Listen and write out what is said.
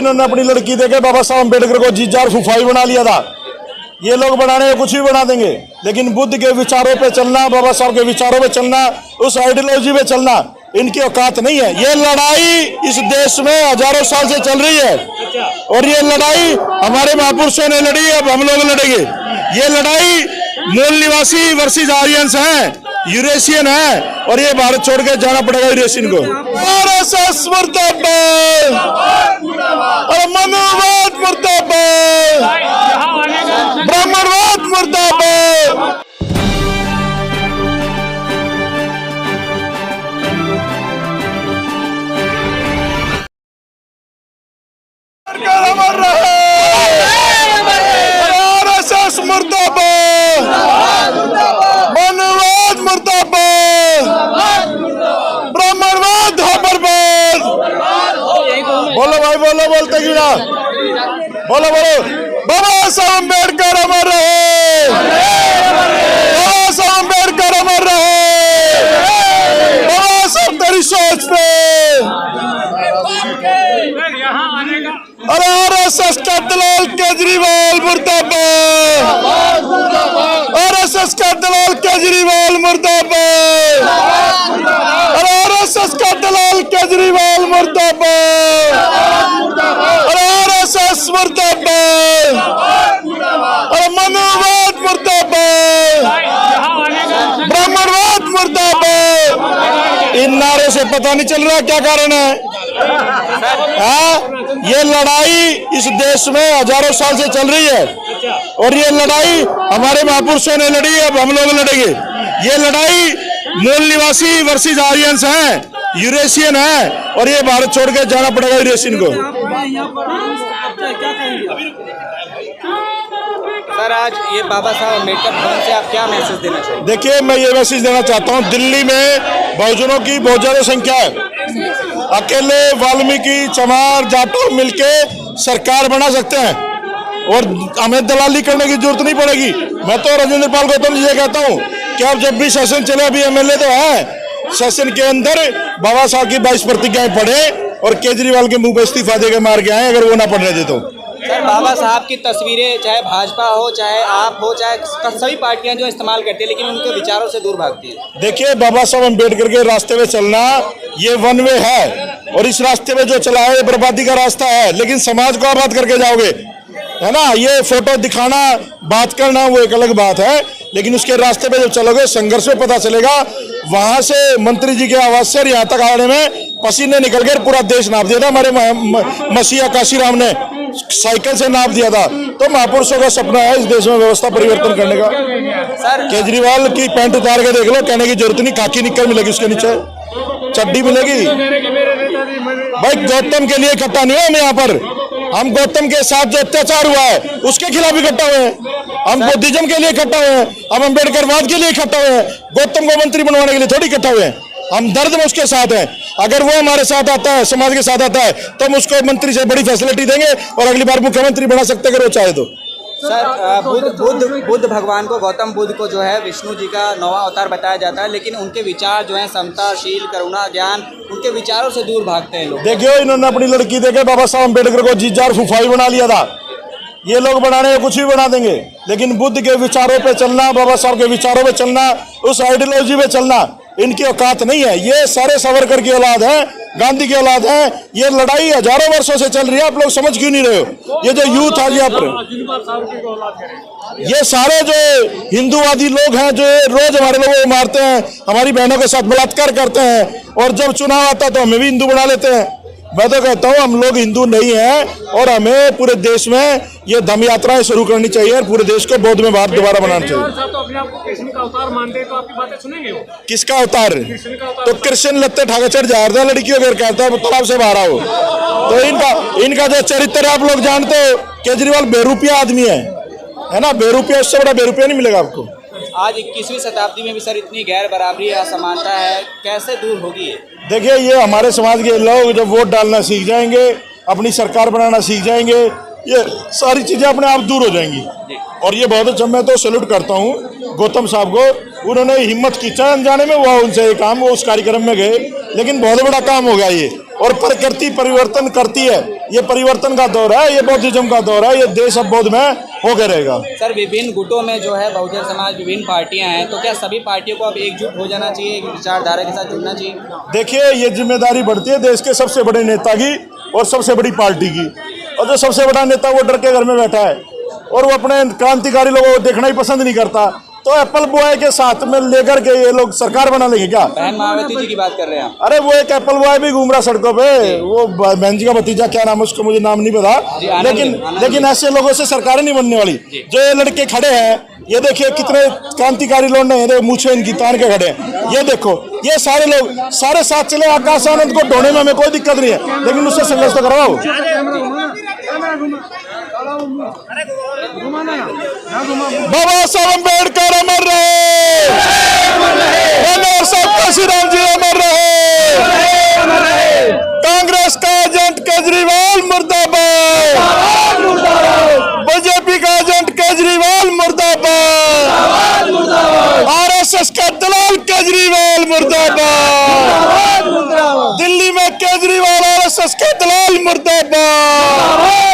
इन्होंने अपनी लड़की देके बाबा साहब अम्बेडकर को जीजा और फुफाई बना लिया था। ये लोग बनाने कुछ भी बना देंगे, लेकिन बुद्ध के विचारों पे चलना, बाबा साहब के विचारों पे चलना, उस आइडियोलॉजी पे चलना इनकी औकात नहीं है। ये लड़ाई इस देश में हजारों साल से चल रही है और ये लड़ाई हमारे महापुरुषों ने लड़ी, अब हम लोग लड़ेंगे। ये लड़ाई मूल निवासी वर्सेस आर्यंस है, यूरेशियन है, और ये भारत छोड़ के जाना पड़ेगा यूरेशियन को। आरएसएस मुर्दाबाद, मनुवाद मुर्दाबाद, ब्राह्मणवाद मुर्दाबाद। अमर रहे आरएसएस मुर्दाबाद, मनुवाद मुर्दाबाद, ब्राह्मणवाद बर्बाद। बोलो भाई, बोलो, बोलते क्यों ना, बोलो बोलो। बाबा साहब अम्बेडकर अमर रहे, बाबा साहब अम्बेडकर अमर रहे, बाबा साहब तेरी सोच पे। अरे आरएसएस का दलाल केजरीवाल मुर्दाबाद, आरएसएस का दलाल केजरीवाल मुर्दाबाद, अरे आरएसएस का दलाल केजरीवाल मुर्दाबाद, अरे आरएसएस मुर्दाबाद, अरे मनुवाद मुर्दाबाद, ब्राह्मणवाद मुर्दाबाद। इन नारे से पता नहीं चल रहा क्या कारण है। ये लड़ाई इस देश में हजारों साल से चल रही है और ये लड़ाई हमारे महापुरुषों ने लड़ी, अब हम लोग लड़ेंगे। ये लड़ाई मूल निवासी वर्सेस आर्यंस है, यूरेशियन है, और ये भारत छोड़ के जाना पड़ेगा यूरेशियन को। सर, आज ये बाबा साहब अम्बेडकर भवन से आप क्या मैसेज देना चाहिए? देखिए, मैं ये मैसेज देना चाहता हूँ, दिल्ली में बहुजनों की बहुत ज्यादा संख्या है। अकेले वाल्मीकि, चमार, जाटव मिलके सरकार बना सकते हैं और हमें दलाली करने की जरूरत नहीं पड़ेगी। मैं तो राजेंद्र पाल गौतम जी से कहता हूँ कि अब जब भी सेशन चले, अभी एमएलए तो है, सेशन के अंदर बाबा साहब की 22 प्रतिज्ञाएं पढ़े और केजरीवाल के मुंह पे इस्तीफा देकर मार के आए, अगर वो ना पढ़ने दे तो। सर, बाबा साहब की तस्वीरें चाहे भाजपा हो, चाहे आप हो, चाहे सभी पार्टियां जो इस्तेमाल करती है, लेकिन उनके विचारों से दूर भागती है। देखिए, बाबा साहब अम्बेडकर के रास्ते में चलना ये वन वे है और इस रास्ते में जो चला है ये बर्बादी का रास्ता है, लेकिन समाज को आबाद करके जाओगे, है ना। ये फोटो दिखाना, बात करना वो एक अलग बात है, लेकिन उसके रास्ते पे जब चलोगे संघर्ष में पता चलेगा। वहां से मंत्री जी के आवाज से यहाँ तक आने में पसीने निकल गए, पूरा देश नाप दिया था। हमारे मसीहा काशीराम ने साइकिल से नाप दिया था। तो महापुरुषों का सपना है इस देश में व्यवस्था परिवर्तन करने का। सर, केजरीवाल की पैंट उतार के देख लो, कहने की जरूरत नहीं, खाकी निक्कर मिलेगी उसके नीचे, चड्डी मिलेगी। भाई गौतम के लिए इकट्ठा नहीं है हम यहाँ पर, हम गौतम के साथ जो अत्याचार हुआ है उसके खिलाफ इकट्ठा हुए हैं। हम बुद्धिज्म के लिए इकट्ठा हुए हैं, हम अम्बेडकरवाद के लिए इकट्ठा हुए हैं, गौतम को मंत्री बनवाने के लिए थोड़ी इकट्ठा हुए हैं। हम दर्द में उसके साथ हैं। अगर वो हमारे साथ आता है, समाज के साथ आता है, तो हम उसको मंत्री से बड़ी फैसिलिटी देंगे और अगली बार मुख्यमंत्री बना सकते हैं अगर वो चाहे तो। सर, बुद्ध भगवान को, गौतम बुद्ध को जो है विष्णु जी का 9वां अवतार बताया जाता है, लेकिन उनके विचार जो हैं समता, शील, करुणा, ज्ञान, उनके विचारों से दूर भागते हैं लोग। देखियो, इन्होंने अपनी लड़की देके बाबा साहब अम्बेडकर को जीजा और फुफाई बना लिया था। ये लोग बनाने कुछ भी बना देंगे, लेकिन बुद्ध के विचारों पे चलना, बाबा साहब के विचारों पे चलना, उस आइडियोलॉजी पे चलना इनकी औकात नहीं है। ये सारे सावरकर की औलाद है, गांधी की औलाद है। ये लड़ाई हजारों वर्षों से चल रही है, आप लोग समझ क्यों नहीं रहे हो? ये जो यूथ आज यहाँ पर, ये सारे जो हिंदूवादी लोग हैं जो रोज हमारे लोगों को मारते हैं, हमारी बहनों के साथ बलात्कार करते हैं, और जब चुनाव आता है तो हमें भी हिंदू बना लेते हैं। मैं तो कहता हूँ हम लोग हिंदू नहीं हैं और हमें पूरे देश में ये धम यात्राएं शुरू करनी चाहिए और पूरे देश को बौद्ध में बात दोबारा बनाना चाहिए। तो अपने आप को कृष्ण का अवतार मानते हैं, तो आपकी बातें सुनेंगे वो? किसका अवतार? तो कृष्ण लत्ते ठाके चढ़ जा रहा था, लड़कियों के कहता है तालाब से बाहर आओ। तो इनका जो चरित्र आप लोग जानते हो, केजरीवाल बेरुपया आदमी है ना। बेरुपया, उससे बड़ा बेरुपया नहीं मिलेगा आपको। आज 21वीं शताब्दी में भी सर इतनी गैर बराबरी, असमानता है, कैसे दूर होगी ये? देखिए, ये हमारे समाज के लोग जब वोट डालना सीख जाएंगे, अपनी सरकार बनाना सीख जाएंगे, ये सारी चीजें अपने आप दूर हो जाएंगी। और ये बहुत अच्छा, मैं तो सैल्यूट करता हूँ गौतम साहब को, उन्होंने हिम्मत की, चाहे अनजाने में हुआ उनसे ये काम, वो उस कार्यक्रम में गए, लेकिन बहुत बड़ा काम हो गया ये। और प्रकृति परिवर्तन करती है। ये परिवर्तन का दौर है, ये बौद्धिज्म का दौर है, ये देश अब बौद्ध में होकर रहेगा। सर विभिन्न गुटों में जो है बहुजन समाज विभिन्न पार्टियां हैं, तो क्या सभी पार्टियों को अब एकजुट हो जाना चाहिए, एक विचारधारा के साथ जुड़ना चाहिए? देखिए, ये जिम्मेदारी बढ़ती है देश के सबसे बड़े नेता की और सबसे बड़ी पार्टी की। और जो सबसे बड़ा नेता वो डर के घर में बैठा है और वो अपने क्रांतिकारी लोगों को देखना ही पसंद नहीं करता, तो एप्पल बॉय के साथ में लेकर के ये लोग सरकार बना लेंगे क्या? बहन मायावती जी की बात कर रहे हैं आप? अरे वो एक एप्पल बॉय भी घूम रहा सड़कों पे, वो बहन जी का भतीजा, क्या नाम है उसको मुझे नाम नहीं पता, लेकिन ऐसे लोगों से सरकारें नहीं बनने वाली। जो ये लड़के खड़े हैं, ये देखिए कितने क्रांतिकारी लोग हैं, मूछें इनकी तान के खड़े हैं। ये देखो, ये सारे लोग सारे साथ चले, आकाश आनंद को ढोने में हमें कोई दिक्कत नहीं है, लेकिन उससे संघर्ष तो करवाओ। बाबा साहब अम्बेडकर अमर रहे, बाबा साहब काशीराम जी अमर रहे, कांग्रेस का एजेंट केजरीवाल मुर्दाबाद, बीजेपी का एजेंट केजरीवाल मुर्दाबाद, आरएसएस का दलाल केजरीवाल मुर्दाबाद, दिल्ली में केजरीवाल आरएसएस के दलाल मुर्दाबाद।